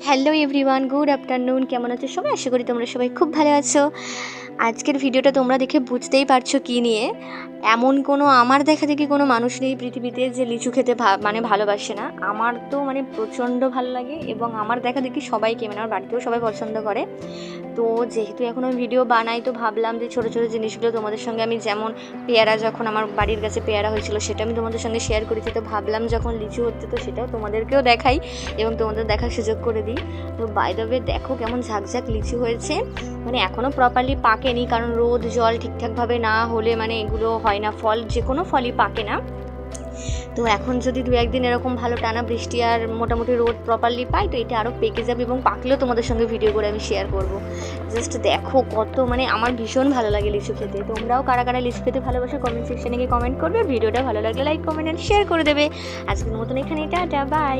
Hello everyone, good afternoon. কেমন আছো সবাই? আশা করি তোমরা সবাই খুব ভালো আছো। আজকের ভিডিওটা তোমরা দেখে বুঝতেই পারছো কী নিয়ে। এমন কোনো আমার দেখা দেখি কোনো মানুষ নেই পৃথিবীতে যে লিচু খেতে ভালোবাসে না। আমার তো প্রচণ্ড ভালো লাগে এবং আমার দেখা দেখি সবাইকে আমার বাড়িতেও সবাই পছন্দ করে। তো যেহেতু এখন আমি ভিডিও বানাই, তো ভাবলাম যে ছোটো ছোটো জিনিসগুলো তোমাদের সঙ্গে আমি, যেমন পেয়ারা, যখন আমার বাড়ির কাছে পেয়ারা হয়েছিল সেটা আমি তোমাদের সঙ্গে শেয়ার করেছি। তো ভাবলাম যখন লিচু হচ্ছে তো সেটাও তোমাদেরকেও দেখাই এবং তোমাদের দেখার সুযোগ করে দিই। তো বাই দ্য ওয়ে দেখো কেমন ঝাঁকঝাঁক লিচু হয়েছে। এখনও প্রপারলি পাকেনি, কারণ রোদ জল ঠিকঠাকভাবে না হলে এগুলো হয় না, ফল যে কোনো ফলই পাকে না। তো এখন যদি দু একদিন এরকম ভালো টানা বৃষ্টি আর মোটামুটি রোদ প্রপারলি পাই, তো এটা আরও পেকে যাবে এবং পাকলেও তোমাদের সঙ্গে ভিডিও করে আমি শেয়ার করব। জাস্ট দেখো কত, আমার ভীষণ ভালো লাগে লিচু খেতে। তোমরাও কারা কারা লিচু খেতে ভালোবাসো কমেন্ট সেকশনে গিয়ে কমেন্ট করবে। ভিডিওটা ভালো লাগলে লাইক, কমেন্ট অ্যান্ড শেয়ার করে দেবে। আজকের মতন এখানে টাটা, বাই।